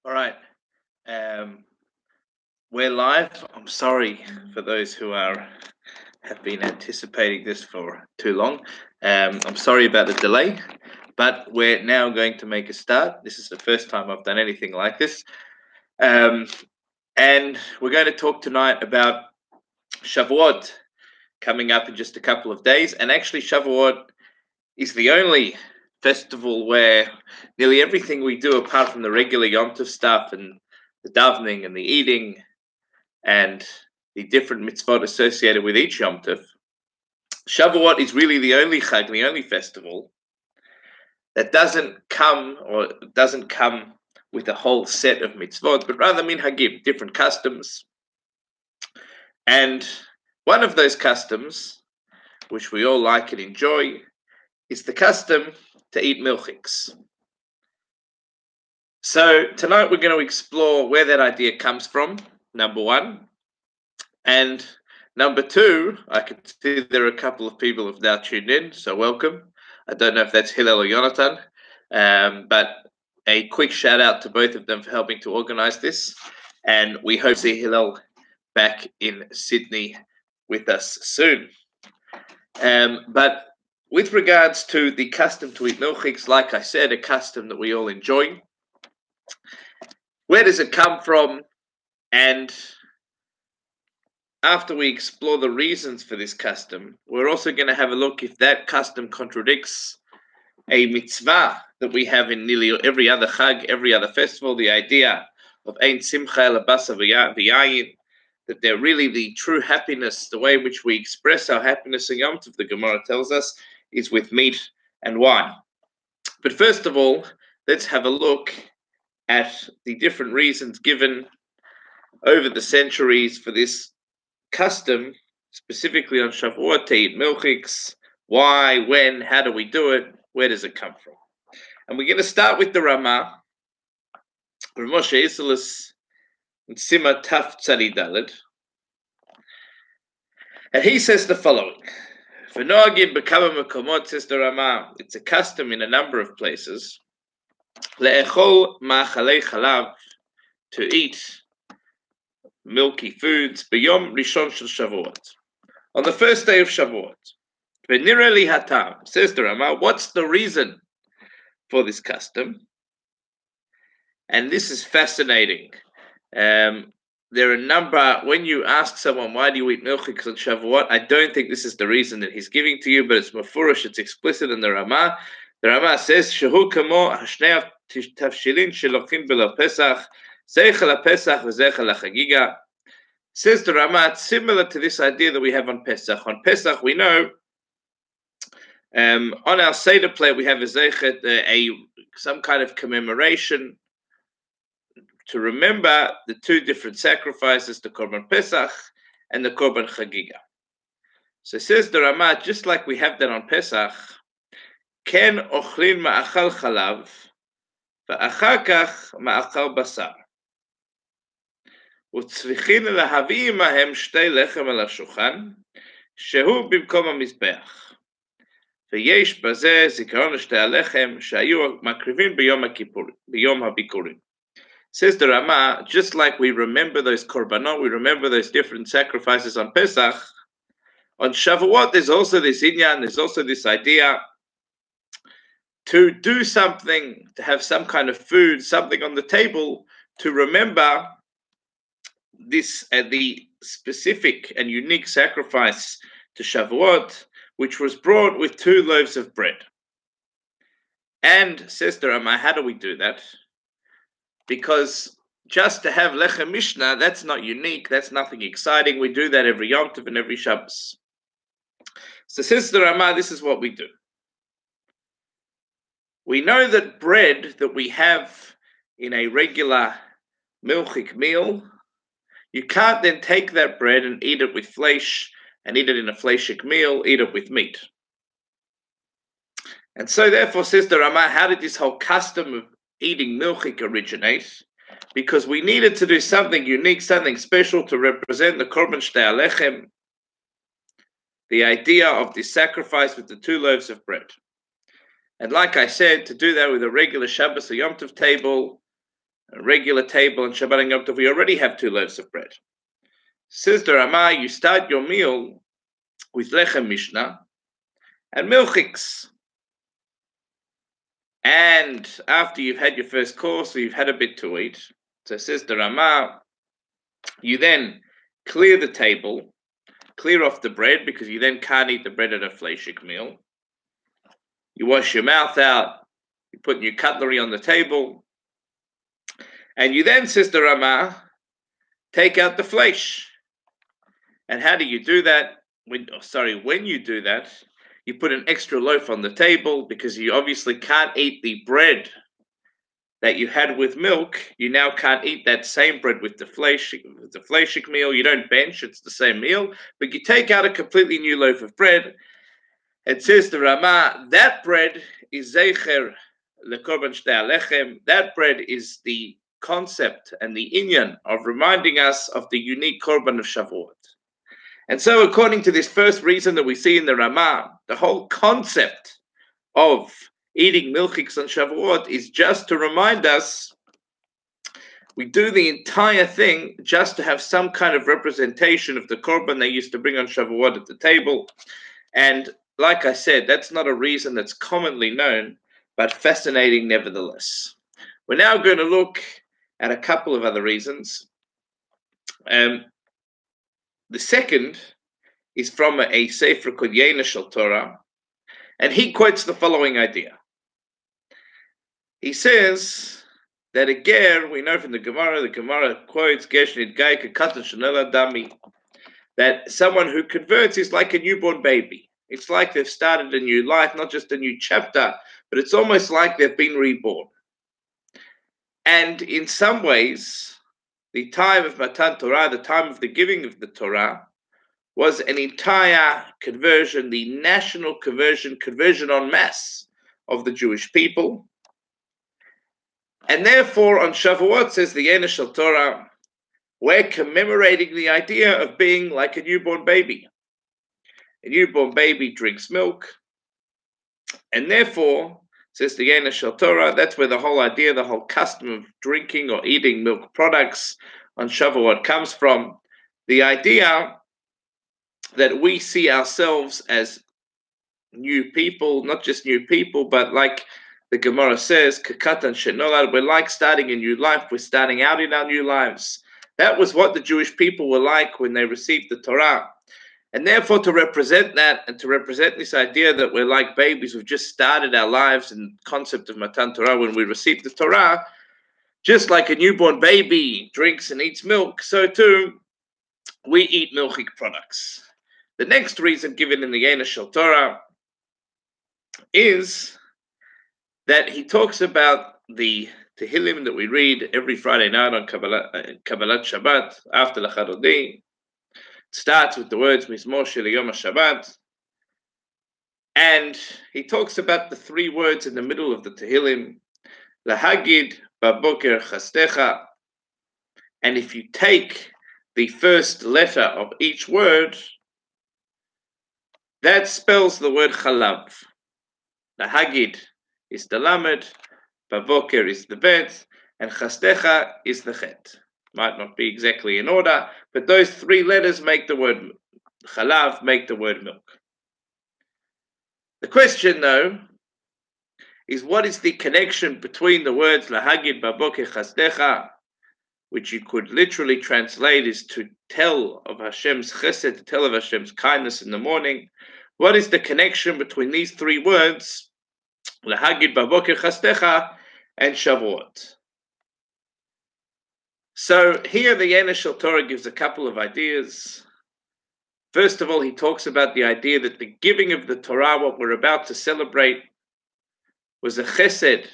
All right. Um, we're live. I'm sorry for those who have been anticipating this for too long. I'm sorry about the delay, but we're now going to make a start. This is the first time I've done anything like this. Um, and we're going to talk tonight about Shavuot coming up in just a couple of days. And actually, Shavuot is the only festival where nearly everything we do, apart from the regular Yom Tov stuff and the davening and the eating and the different mitzvot associated with each Yom Tov, Shavuot is really the only Chag, the only festival that doesn't come with a whole set of mitzvot, but rather minhagim, different customs. And one of those customs, which we all like and enjoy, is the custom to eat milchiks. So tonight we're going to explore where that idea comes from, number one. And number two, I can see there are a couple of people who have now tuned in, so welcome. I don't know if that's Hillel or Jonathan, but a quick shout out to both of them for helping to organize this. And we hope to see Hillel back in Sydney with us soon. But with regards to the custom to eat milchiks, like I said, a custom that we all enjoy. Where does it come from? And after we explore the reasons for this custom, we're also going to have a look if that custom contradicts a mitzvah that we have in nearly every other Chag, every other festival, the idea of Ein Simcha Ela Basa V'Yayin, that they're really the true happiness, the way in which we express our happiness in Yom Tov, the Gemara tells us, is with meat and wine. But first of all, let's have a look at the different reasons given over the centuries for this custom, specifically on Shavuot, to eat milchiks. Why, when, how do we do it? Where does it come from? And we're going to start with the Ramah, Rav Moshe Isserles, in Sima Taf Tzadi Daled. And he says the following. V'noagim b'kama mekomot, says the Ramah, it's a custom in a number of places, le'echol ma'achalei chalav, to eat milky foods, b'yom rishon shel Shavuot, on the first day of Shavuot. V'nireli hatam, says the Ramah, what's the reason for this custom? And this is fascinating. There are a number, when you ask someone, why do you eat milchiks on Shavuot? I don't think this is the reason that he's giving to you, but it's mafurish, it's explicit in the Ramah. The Ramah says, Shehu kamo hashnei tavshilin shelochin b'lo Pesach, zeicha LaPesach v'zeicha LaChagiga. Says the Ramah, it's similar to this idea that we have on Pesach. On Pesach, we know, on our Seder plate, we have a zeichet, some kind of commemoration to remember the two different sacrifices, the Korban Pesach and the Korban Chagiga. So says the Ramah, just like we have that on Pesach, ken ochlin ma'achal chalav, va'achar kach ma'achal basar. וצריכין להביא עמהם שתי לחם על השולחן, שהוא במקום המזבח. ויש בזה זיכרון לשתי הלחם שהיו מקריבים ביום הביקורים. Says the Ramah, just like we remember those korbanot, we remember those different sacrifices on Pesach, on Shavuot there's also this inyan, there's also this idea to do something, to have some kind of food, something on the table to remember this the specific and unique sacrifice to Shavuot, which was brought with 2 loaves of bread. And says the Ramah, how do we do that? Because just to have Lechem Mishnah, that's not unique, that's nothing exciting. We do that every Yom Tov and every Shabbos. So says the Ramah, this is what we do. We know that bread that we have in a regular milchik meal, you can't then take that bread and eat it with flesh, and eat it in a fleshik meal, eat it with meat. And so therefore, says the Ramah, how did this whole custom of eating milchik originate? Because we needed to do something unique, something special to represent the Korban Shtei Alechem, the idea of the sacrifice with the 2 loaves of bread. And like I said, to do that with a regular Shabbos or Yom Tov table, a regular table on Shabbat and Yom Tov, we already have 2 loaves of bread. Says the Ramah, you start your meal with lechem mishnah and milchiks. And after you've had your first course, or you've had a bit to eat, so says the Ramah, you then clear the table, clear off the bread, because you then can't eat the bread at a fleishik meal. You wash your mouth out, you put new cutlery on the table, and you then, says the Ramah, take out the fleish. And how do you do that? When you do that, you put an extra loaf on the table, because you obviously can't eat the bread that you had with milk. You now can't eat that same bread with the fleishik meal. You don't bench, it's the same meal, but you take out a completely new loaf of bread. It says the Ramah, that bread is zeicher lekorban shtei alechem. That bread is the concept and the inyan of reminding us of the unique korban of Shavuot. And so, according to this first reason that we see in the Ramah, the whole concept of eating milchiks on Shavuot is just to remind us, we do the entire thing just to have some kind of representation of the korban they used to bring on Shavuot at the table. And like I said, that's not a reason that's commonly known, but fascinating nevertheless. We're now going to look at a couple of other reasons. The second is from a Sefer called Yena Shel Torah, and he quotes the following idea. He says that a ger, we know from the Gemara quotes Gesh Nidgai Kekatan Shenela Dami, that someone who converts is like a newborn baby. It's like they've started a new life, not just a new chapter, but it's almost like they've been reborn. And in some ways, the time of Matan Torah, the time of the giving of the Torah, was an entire conversion, the national conversion en masse of the Jewish people. And therefore, on Shavuot, says the Yena Shel Torah, we're commemorating the idea of being like a newborn baby. A newborn baby drinks milk, and therefore, says the Yena Shel Torah, that's where the whole idea, the whole custom of drinking or eating milk products on Shavuot comes from. The idea that we see ourselves as new people, not just new people, but like the Gemara says, Kekatan Shenolad, we're like starting a new life, we're starting out in our new lives. That was what the Jewish people were like when they received the Torah. And therefore, to represent that and to represent this idea that we're like babies, we've just started our lives in the concept of Matan Torah when we received the Torah, just like a newborn baby drinks and eats milk, so too we eat milchik products. The next reason given in the Yena Shel Torah is that he talks about the Tehillim that we read every Friday night on Kabbalat Shabbat after Lachadodi. It starts with the words Mizmor Shel Yom HaShabbat, and he talks about the 3 words in the middle of the Tehillim, Lahagid Baboker Chastecha. And if you take the first letter of each word, that spells the word Chalav. Lahagid is the Lamed, Baboker is the Bet, and Chastecha is the Chet. Might not be exactly in order, but those 3 letters make the word Chalav, make the word milk. The question, though, is what is the connection between the words Lahagid Baboker Chastecha, which you could literally translate is to tell of Hashem's chesed, to tell of Hashem's kindness in the morning. What is the connection between these 3 words, Lahagid Baboker Chastecha, and Shavuot? So here the Yena Shel Torah gives a couple of ideas. First of all, he talks about the idea that the giving of the Torah, what we're about to celebrate, was a chesed,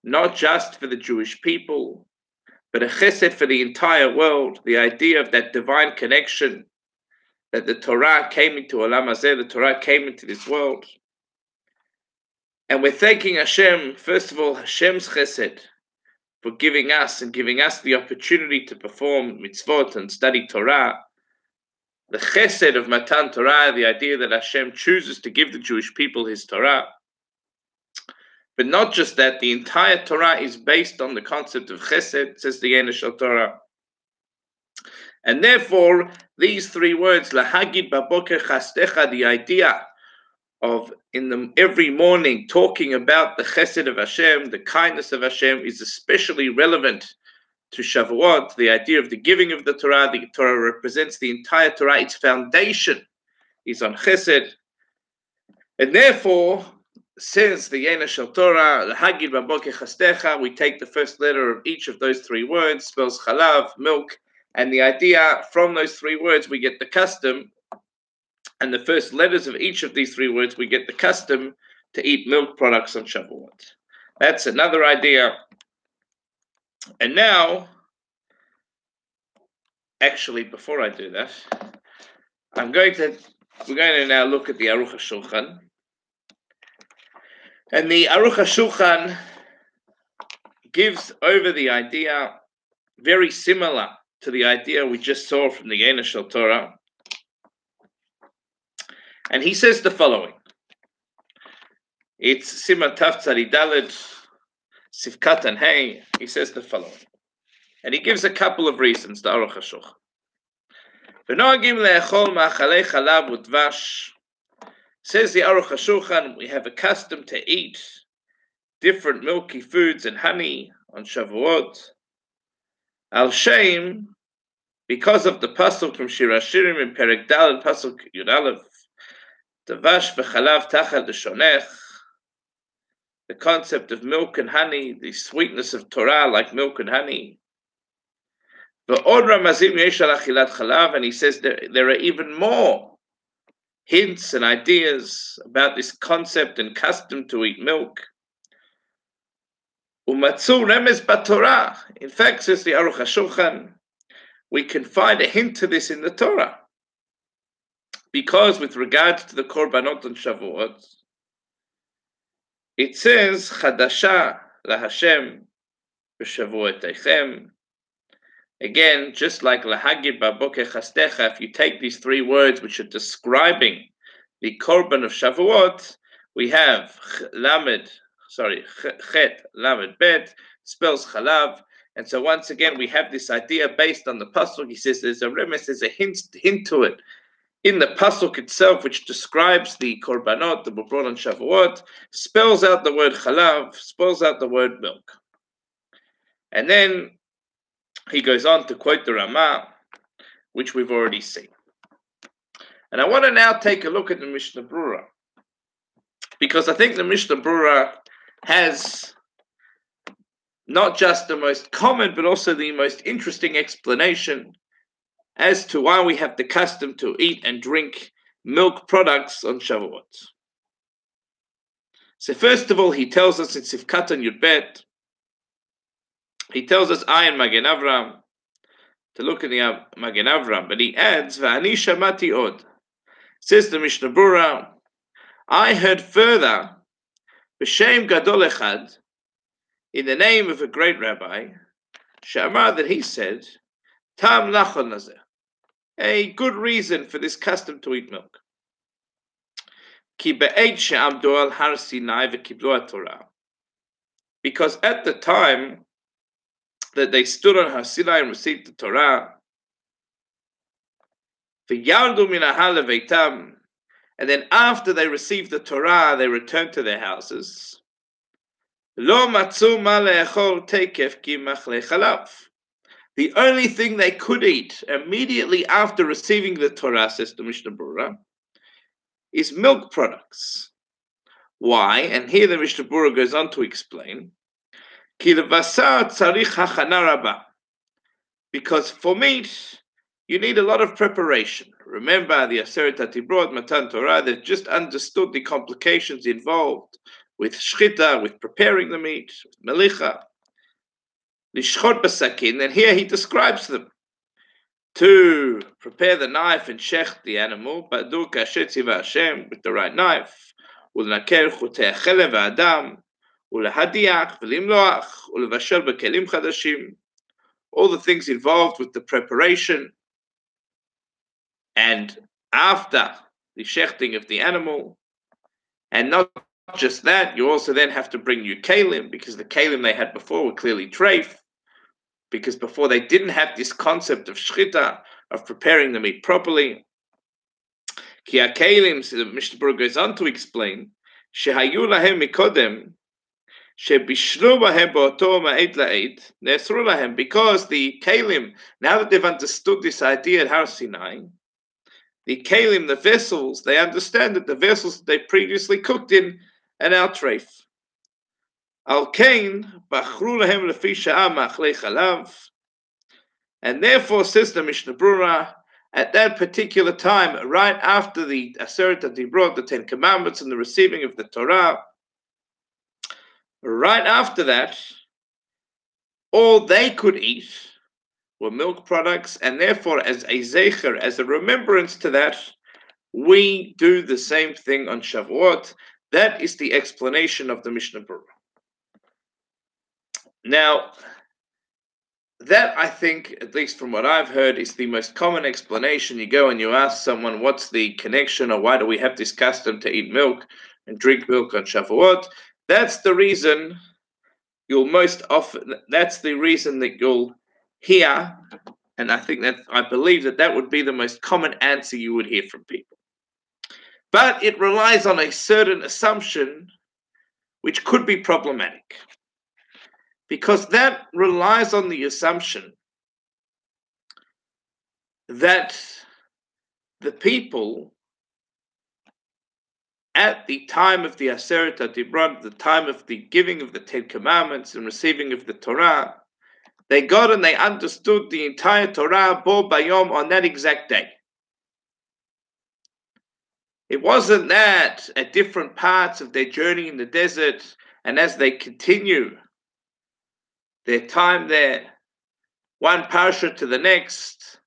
not just for the Jewish people, but a chesed for the entire world. The idea of that divine connection, that the Torah came into Olam Hazeh, the Torah came into this world. And we're thanking Hashem, first of all, Hashem's chesed, for giving us the opportunity to perform mitzvot and study Torah. The chesed of Matan Torah, the idea that Hashem chooses to give the Jewish people His Torah. But not just that, the entire Torah is based on the concept of chesed, says the Yena Shel Torah. And therefore, these three words, lahagid baboker chastecha, the idea of every morning talking about the chesed of Hashem, the kindness of Hashem, is especially relevant to Shavuot. The idea of the giving of the Torah represents the entire Torah. Its foundation is on chesed. And therefore, says the Yena Shel Torah, lahagid baboker chastecha, we take the first letter of each of those three words, spells chalav, milk, and the idea from those three words we get the custom, and the first letters of each of these three words we get the custom to eat milk products on Shavuot. That's another idea. And now, actually, before I do that, we're going to now look at the Aruch HaShulchan. And the Aruch HaShulchan gives over the idea very similar to the idea we just saw from the Yena Shel Torah. And he says the following. It's Siman Tav Tzadi Daled, Sifkat and Hey. He says the following. And he gives a couple of reasons, the Aruch HaShulchan. V'noagim le'echol ma'achalei chalav u'dvash. Says the Aruch HaShulchan, we have a custom to eat different milky foods and honey on Shavuot. Al Shem, because of the pasuk from Shir Hashirim in Perek Daled, pasuk Yud Aleph, Davash v'chalav tachal l'shonech, the concept of milk and honey, the sweetness of Torah like milk and honey. V'od ramazim yesh al achilat chalav, and he says there are even more hints and ideas about this concept and custom to eat milk. Umatzu remez b'Torah. In fact, says the Aruch HaShulchan, we can find a hint to this in the Torah. Because with regards to the Korbanot and Shavuot, it says, Chadasha laHashem b'Shavuotechem. Again, just like lahagid baboker chastecha, if you take these three words which are describing the Korban of Shavuot, we have Chet, Lamed, Bet, spells Chalav. And so once again, we have this idea based on the pasuk. He says there's a remes, there's a hint to it in the pasuk itself, which describes the korbanot that were brought on Shavuot, spells out the word chalav, spells out the word milk. And then he goes on to quote the Ramah, which we've already seen. And I want to now take a look at the Mishnah Brura, because I think the Mishnah Brura has not just the most common, but also the most interesting explanation as to why we have the custom to eat and drink milk products on Shavuot. So first of all, he tells us in Sifkat and Yud Bet, he tells us Ayin Magen Avram, to look at the Magen Avram, but he adds, V'ani shamati od. Says the Mishnah Brura, I heard further, B'shem gadol echad, in the name of a great rabbi, Shamar, that he said, Tam nachon nazeh, a good reason for this custom to eat milk. Ki be'ed she'amdu al har Sinai v'kiblu Torah, because at the time that they stood on Har Sinai and received the Torah, v'yardu min ha'har leveitam, and then after they received the Torah, they returned to their houses. Lo matzu ma le'echol teikef ki machlei chalav. The only thing they could eat immediately after receiving the Torah, says the Mishnah Brura, is milk products. Why? And here the Mishnah Brura goes on to explain, Ki levasar tzarich hachana rabah. Because for meat, you need a lot of preparation. Remember the Aseret HaDibrot, Matan Torah, they've just understood the complications involved with shchita, with preparing the meat, with melicha. Lishchot b'sakin, and here he describes them. To prepare the knife and shech the animal, ba'du kasher tziva Hashem, with the right knife, ulnaker chutei hachelev v'adam, ulahadiach v'limloach, ulevashel b'kelim chadashim. All the things involved with the preparation, and after the shechting of the animal, and not just that, you also then have to bring new kalim, because the kalim they had before were clearly treif, because before they didn't have this concept of shchita, of preparing the meat properly. Ki kalim, so the Mishnah Berurah goes on to explain, shehayu lahem mikodem, shebishlu bahem ba'oto ma'ed la'ed, nesru lahem, because the kalim, now that they've understood this idea at Har Sinai, the kalim, the vessels, they understand that the vessels that they previously cooked in are now treif. Al kain bachru lahem lefi sha'ah ma'achlei chalav, and therefore, says the Mishnah Berurah, at that particular time, right after the Aseret HaDibrot, the Ten Commandments, and the receiving of the Torah, right after that, all they could eat were milk products, and therefore, as a zecher, as a remembrance to that, we do the same thing on Shavuot. That is the explanation of the Mishnah Berurah. Now, that, I think, at least from what I've heard, is the most common explanation. You go and you ask someone, what's the connection, or why do we have this custom to eat milk and drink milk on Shavuot? That's the reason you'll most often, that's the reason that you'll hear, and I believe that would be the most common answer you would hear from people. But it relies on a certain assumption which could be problematic, because that relies on the assumption that the people at the time of the Aseret HaDibrot, the time of the giving of the Ten Commandments and receiving of the Torah, they got and they understood the entire Torah bo bayom on that exact day. It wasn't that at different parts of their journey in the desert, and as they continue their time there, one parsha to the next,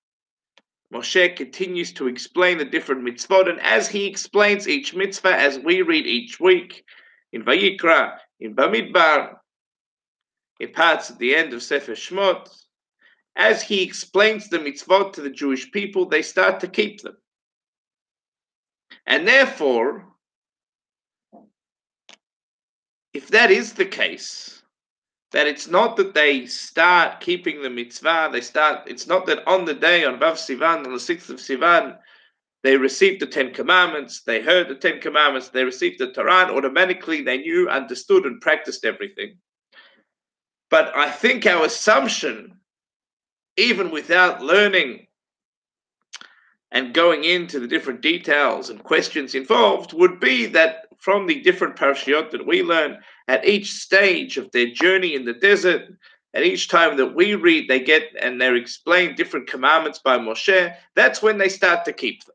Moshe continues to explain the different mitzvot, and as he explains each mitzvah, as we read each week, in Vayikra, in Bamidbar, in parts at the end of Sefer Shmot, as he explains the mitzvot to the Jewish people, they start to keep them. And therefore, if that is the case, that it's not that they start keeping the mitzvah, it's not that on the day, on Vav Sivan, on the 6th of Sivan, they received the Ten Commandments, they heard the Ten Commandments, they received the Torah, and automatically they knew, understood, and practiced everything. But I think our assumption, even without learning and going into the different details and questions involved, would be that from the different parashiyot that we learn, at each stage of their journey in the desert, at each time that we read, they get and they're explained different commandments by Moshe, that's when they start to keep them.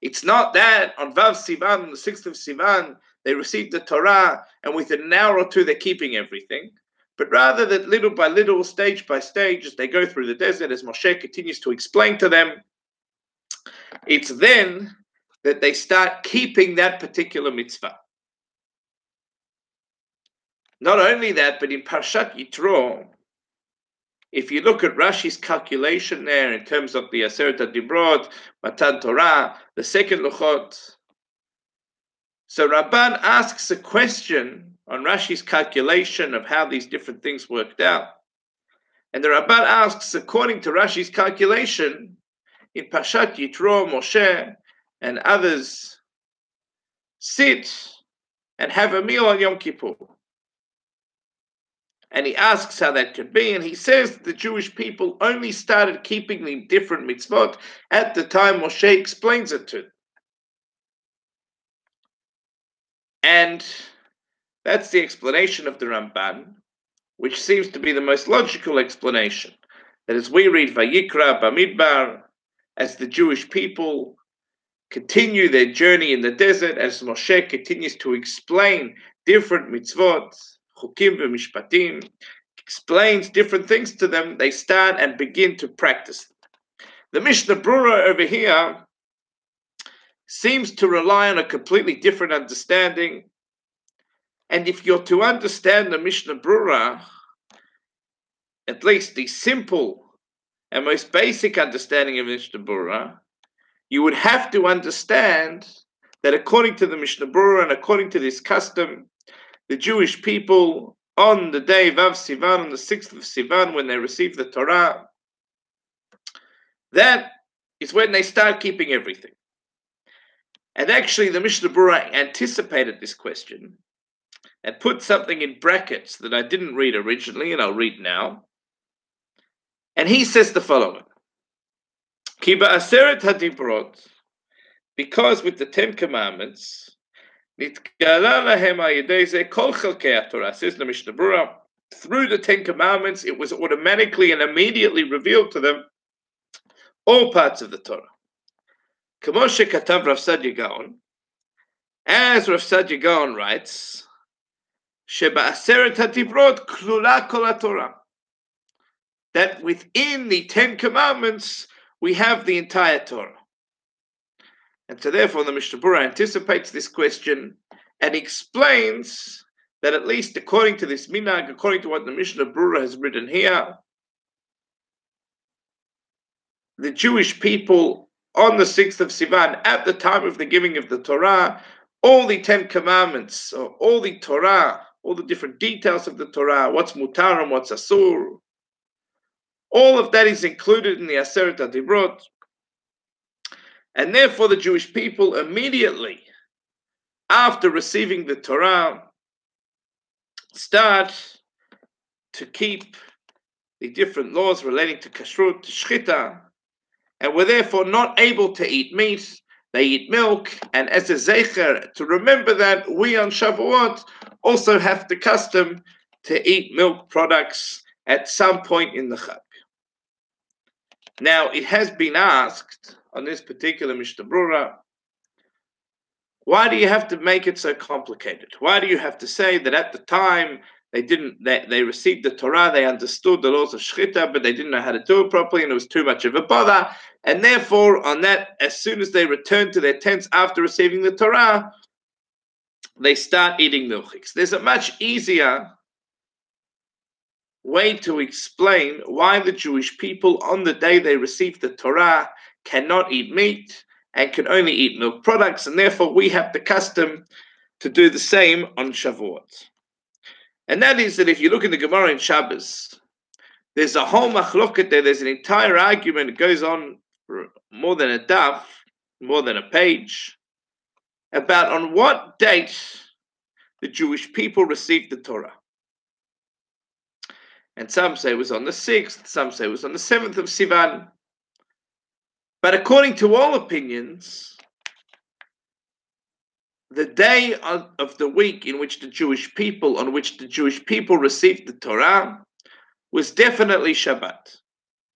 It's not that on Vav Sivan, on the 6th of Sivan, they received the Torah, and within an hour or two they're keeping everything, but rather that little by little, stage by stage, as they go through the desert, as Moshe continues to explain to them, it's then that they start keeping that particular mitzvah. Not only that, but in Parshat Yitro, if you look at Rashi's calculation there in terms of the Aseret HaDibrot, Matan Torah, the second Luchot, so Rabban asks a question on Rashi's calculation of how these different things worked out. And the Rabban asks, according to Rashi's calculation, in Parshat Yitro, Moshe and others sit and have a meal on Yom Kippur. And he asks how that could be, and he says the Jewish people only started keeping the different mitzvot at the time Moshe explains it to them. And that's the explanation of the Ramban, which seems to be the most logical explanation. That as we read Vayikra, Bamidbar, as the Jewish people continue their journey in the desert, as Moshe continues to explain different mitzvot, chukim v'mishpatim, explains different things to them, they start and begin to practice them. The Mishnah Berurah over here seems to rely on a completely different understanding. And if you're to understand the Mishnah Berurah, at least the simple and most basic understanding of Mishnah Berurah, you would have to understand that according to the Mishnah Berurah and according to this custom, the Jewish people on the day of Sivan, on the 6th of Sivan, when they receive the Torah, that is when they start keeping everything. And actually, the Mishnah Berurah anticipated this question and put something in brackets that I didn't read originally, and I'll read now. And he says the following: Ki ba'aseret hadibrot, because with the 10 Commandments, nitgala lahem ha'yedei zeh kol chelkei Torah, says the Mishnah Berurah, through the 10 Commandments, it was automatically and immediately revealed to them all parts of the Torah. Kamo shekatav Rav Saadia Gaon, as Rav Saadia Gaon writes, Sheba'aseret hadibrot klula kol haTorah, that within the 10 Commandments we have the entire Torah. And so therefore the Mishnah Berurah anticipates this question and explains that at least according to this minhag, according to what the Mishnah Berurah has written here, the Jewish people on the 6th of Sivan, at the time of the giving of the Torah, all the 10 Commandments, or all the Torah, all the different details of the Torah, what's mutar and what's asur, all of that is included in the Aseret HaDibrot. And therefore the Jewish people immediately after receiving the Torah start to keep the different laws relating to kashrut, to shchita, and were therefore not able to eat meat. They eat milk, and as a zecher, to remember that, we on Shavuot also have the custom to eat milk products at some point in the Chag. Now, it has been asked on this particular Mishnah Berurah, why do you have to make it so complicated? Why do you have to say that at the time they received the Torah, they understood the laws of Shechita, but they didn't know how to do it properly, and it was too much of a bother, and therefore on that, as soon as they returned to their tents after receiving the Torah, they start eating milchiks. There's a much easier way to explain why the Jewish people on the day they received the Torah cannot eat meat and can only eat milk products, and therefore we have the custom to do the same on Shavuot. And that is that if you look in the Gemara in Shabbos, there's a whole machloket there, there's an entire argument, it goes on for more than a daf, more than a page, about on what date the Jewish people received the Torah. And some say it was on the 6th, some say it was on the 7th of Sivan. But according to all opinions, the day of the week on which the Jewish people received the Torah was definitely Shabbat.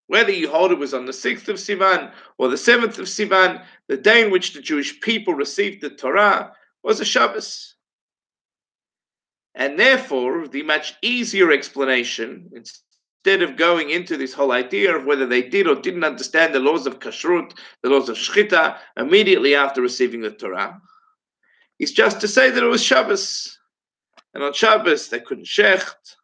Whether you hold it was on the 6th of Sivan or the 7th of Sivan, the day in which the Jewish people received the Torah was a Shabbos. And therefore, the much easier explanation, instead of going into this whole idea of whether they did or didn't understand the laws of kashrut, the laws of shchita, immediately after receiving the Torah, is just to say that it was Shabbos. And on Shabbos, they couldn't shecht.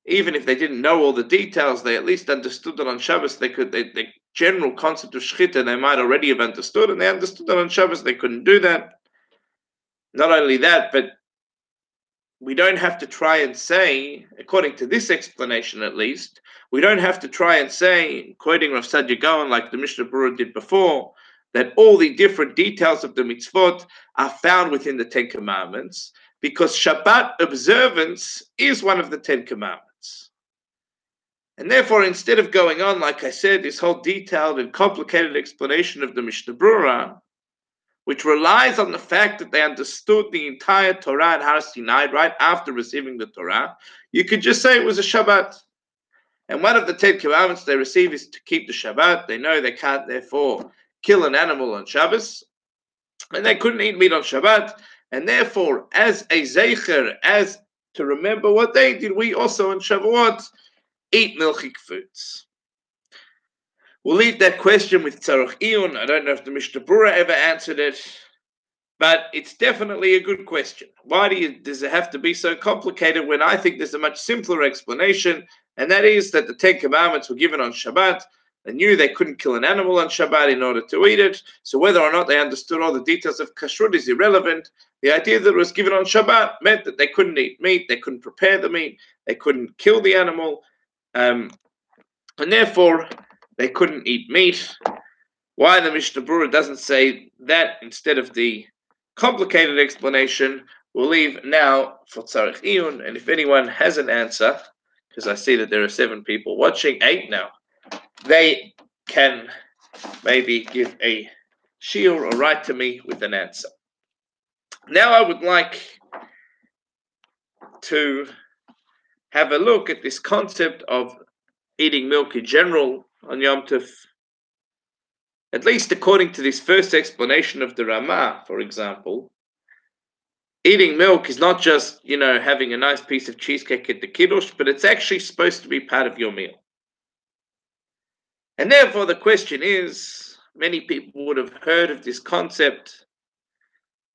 Even if they didn't know all the details, they at least understood that on Shabbos the general concept of shchita they might already have understood, and they understood that on Shabbos they couldn't do that. Not only that, but we don't have to try and say, according to this explanation at least, we don't have to try and say, quoting Rav Saadia Gaon like the Mishnah Berurah did before, that all the different details of the mitzvot are found within the 10 Commandments, because Shabbat observance is one of the 10 Commandments. And therefore, instead of going on, like I said, this whole detailed and complicated explanation of the Mishnah Berurah, which relies on the fact that they understood the entire Torah at Har Sinai right after receiving the Torah, you could just say it was a Shabbat. And one of the 10 Commandments they receive is to keep the Shabbat. They know they can't therefore kill an animal on Shabbos, and they couldn't eat meat on Shabbat, and therefore, as a zeicher, as to remember what they did, we also on Shavuot eat milchik foods. We'll leave that question with Tzarech Iyun. I don't know if the Mishnah Berurah ever answered it, but it's definitely a good question. Why does it have to be so complicated when I think there's a much simpler explanation, and that is that the 10 Commandments were given on Shabbat, They knew they couldn't kill an animal on Shabbat in order to eat it. So whether or not they understood all the details of kashrut is irrelevant. The idea that it was given on Shabbat meant that they couldn't eat meat, they couldn't prepare the meat, they couldn't kill the animal, and therefore they couldn't eat meat. Why the Mishnah Berurah doesn't say that instead of the complicated explanation, we'll leave now for Tzarech Iyun. And if anyone has an answer, because I see that there are 7 people watching, 8 now, they can maybe give a shiur or write to me with an answer. Now I would like to have a look at this concept of eating milk in general on Yom Tov. At least according to this first explanation of the Ramah, for example, eating milk is not just, having a nice piece of cheesecake at the Kiddush, but it's actually supposed to be part of your meal. And therefore the question is, many people would have heard of this concept,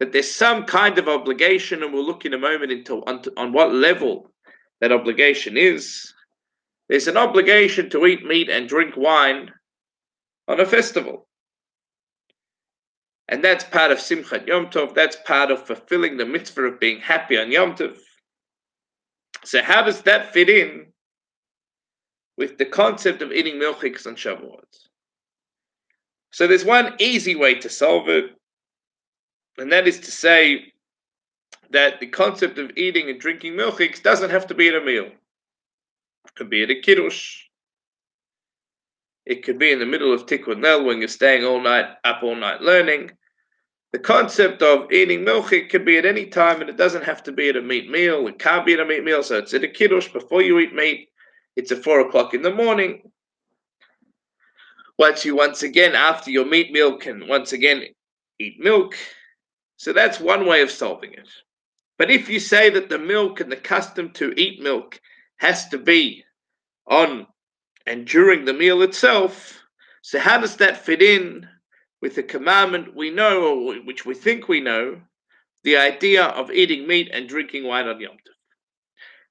that there's some kind of obligation, and we'll look in a moment on what level that obligation is. There's an obligation to eat meat and drink wine on a festival. And that's part of Simchat Yom Tov. That's part of fulfilling the mitzvah of being happy on Yom Tov. So how does that fit in with the concept of eating milchiks on Shavuot? So there's one easy way to solve it, and that is to say that the concept of eating and drinking milchiks doesn't have to be at a meal. It could be at a Kiddush. It could be in the middle of Tikkun Nel when you're staying up all night learning. The concept of eating milchik could be at any time, and it doesn't have to be at a meat meal. It can't be at a meat meal, so it's at a Kiddush before you eat meat. It's at 4 o'clock in the morning. Once again, after your meat meal, can once again eat milk. So that's one way of solving it. But if you say that the milk and the custom to eat milk has to be on and during the meal itself, so how does that fit in with the commandment we know, or which we think we know, the idea of eating meat and drinking wine on Yom Tov?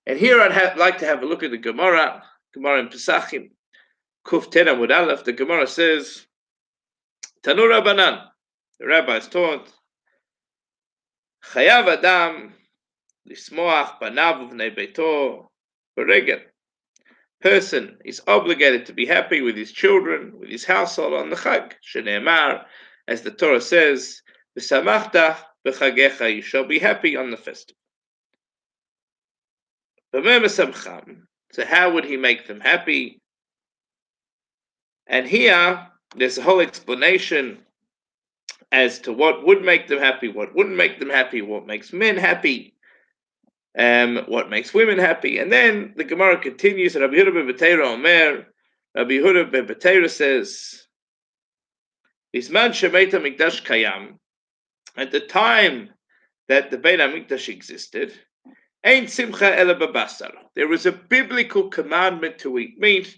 And here I'd like to have a look at the Gemara in Pesachim, Kuf Ten Amud Aleph. The Gemara says, Tanu Rabbanan, the rabbis taught, Chayav Adam lismoach banav uvnei beito beregel. Person is obligated to be happy with his children, with his household on the Chag. Shene'emar, as the Torah says, V'samachta b'chagecha, you shall be happy on the festival. So how would he make them happy? And here, there's a whole explanation as to what would make them happy, what wouldn't make them happy, what makes men happy, what makes women happy. And then the Gemara continues, Rabbi Yehuda ben Beteira Omer, Rabbi Yehuda ben Beteira says, Bisman shemeita mikdash kayam, at the time that the Beit HaMikdash existed, Ein simcha ela babasar. There was a biblical commandment to eat meat.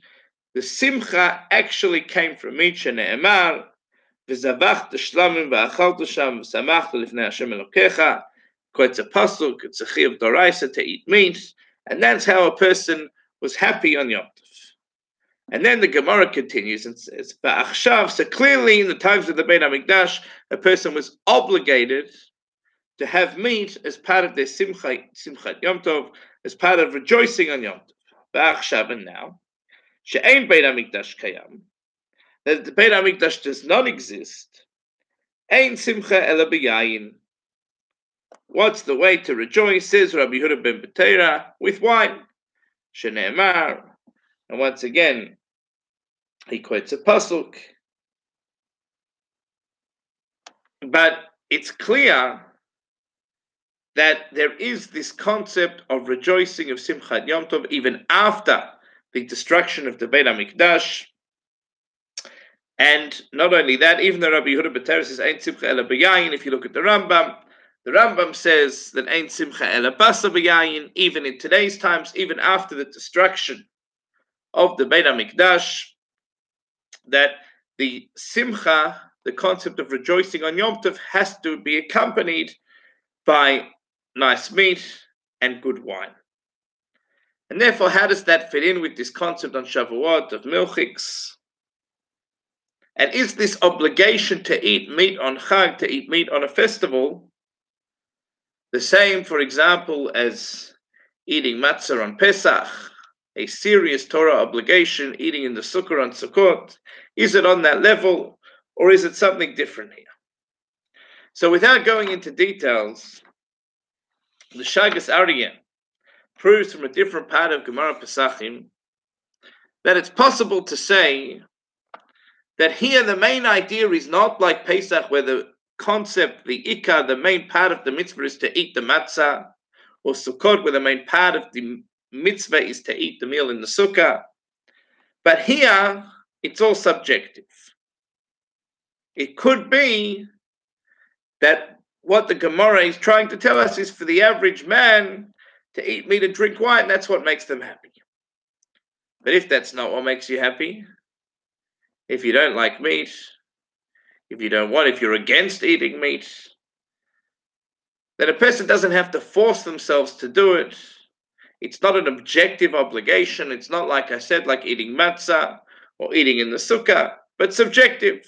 The simcha actually came from meat, shene'emar, v'zavachta shlamim v'achalta sham v'samachta lifnei Hashem Elokecha. It's a pasuk, it's a chiyuv d'oraisa to eat meat, and that's how a person was happy on Yom Tov. And then the Gemara continues and says, "Ba'achshav." So clearly, in the times of the Beit HaMikdash, a person was obligated to have meat as part of their simchat Yom Tov, as part of rejoicing on Yom Tov. Ba'achshav, and now, she'ein Beit HaMikdash kayam, that the Beit HaMikdash does not exist. Ein simcha ela b'yayin. What's the way to rejoice? Says Rabbi Yehuda ben Beteira, with wine. Shene'emar. And once again, he quotes a pasuk. But it's clear that there is this concept of rejoicing of Simchat Yom Tov even after the destruction of the Beit HaMikdash. And not only that, even though Rabbi Yehuda ben Beteira says, Ein simcha ela b'yayin, if you look at the Rambam says that Ein simcha ela basa b'yayin, even in today's times, even after the destruction of the Beit HaMikdash, that the simcha, the concept of rejoicing on Yom Tov, has to be accompanied by nice meat and good wine. And therefore, how does that fit in with this concept on Shavuot of milchiks? And is this obligation to eat meat on Chag, to eat meat on a festival, the same, for example, as eating matzah on Pesach, a serious Torah obligation, eating in the Sukkah on Sukkot? Is it on that level, or is it something different here? So without going into details, the Shagas Aryeh proves from a different part of Gemara Pesachim that it's possible to say that here the main idea is not like Pesach, where the concept, the ikar, the main part of the mitzvah is to eat the matzah, or Sukkot, where the main part of the mitzvah is to eat the meal in the sukkah. But here, it's all subjective. It could be that what the Gemara is trying to tell us is for the average man to eat meat and drink wine, that's what makes them happy. But if that's not what makes you happy, if you don't like meat, if you're against eating meat, then a person doesn't have to force themselves to do it. It's not an objective obligation. It's not, like I said, like eating matzah or eating in the sukkah, but subjective.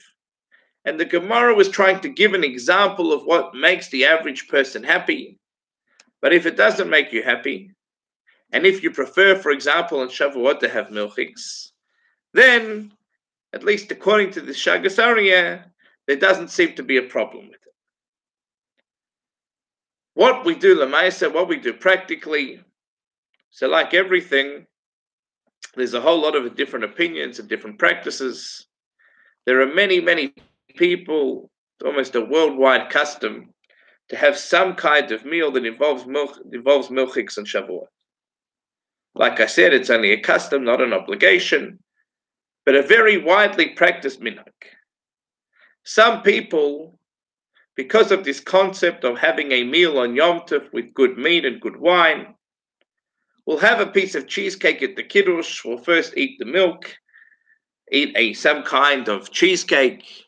And the Gemara was trying to give an example of what makes the average person happy. But if it doesn't make you happy, and if you prefer, for example, on Shavuot to have milchiks, then, at least according to the Shagas Aryeh, there doesn't seem to be a problem with it. What we do Lamaisa, what we do practically, so like everything, there's a whole lot of different opinions and different practices. There are many, many people, it's almost a worldwide custom, to have some kind of meal that involves milchiks on Shavuot. Like I said, it's only a custom, not an obligation, but a very widely practiced minhag. Some people, because of this concept of having a meal on Yom Tov with good meat and good wine, will have a piece of cheesecake at the Kiddush, will first eat the milk, eat some kind of cheesecake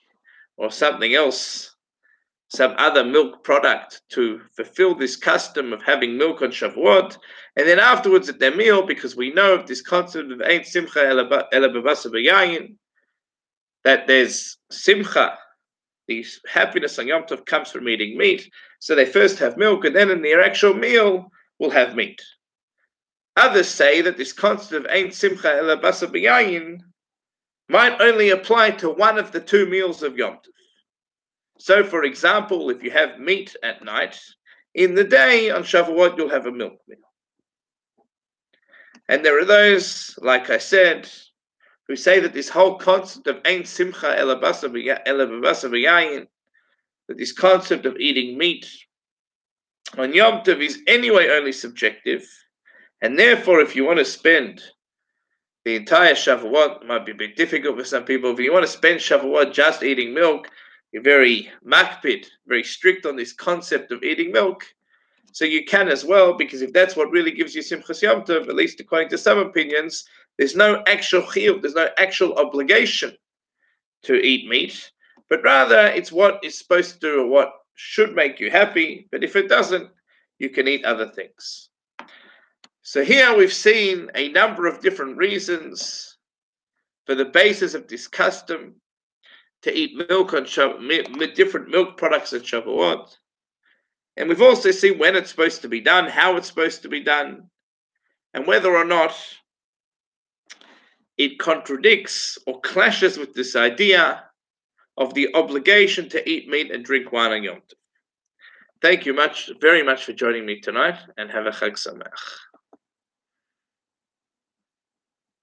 or something else, some other milk product to fulfill this custom of having milk on Shavuot, and then afterwards at their meal, because we know of this concept of Ein Simcha Ela B'Basar V'Yayin, that there's Simcha, the happiness on Yom Tov comes from eating meat, so they first have milk, and then in their actual meal will have meat. Others say that this concept of Ein Simcha Ela B'Basar V'Yayin might only apply to one of the two meals of Yom Tov. So, for example, if you have meat at night, in the day on Shavuot you'll have a milk meal. And there are those, like I said, who say that this whole concept of Ein Simcha Ela B'Basar V'Yayin, that this concept of eating meat on Yom Tov is anyway only subjective, and therefore if you want to spend the entire Shavuot, it might be a bit difficult for some people, if you want to spend Shavuot just eating milk, you're very makpid, very strict on this concept of eating milk, so you can as well, because if that's what really gives you Simchas Yom Tov, at least according to some opinions, there's no actual chiyuv, there's no actual obligation to eat meat, but rather it's what is supposed to do or what should make you happy, but if it doesn't, you can eat other things. So here we've seen a number of different reasons for the basis of this custom to eat milk on different milk products at Shavuot. And we've also seen when it's supposed to be done, how it's supposed to be done, and whether or not it contradicts or clashes with this idea of the obligation to eat meat and drink wine on Yom Tov. Thank you very much for joining me tonight, and have a Chag Sameach.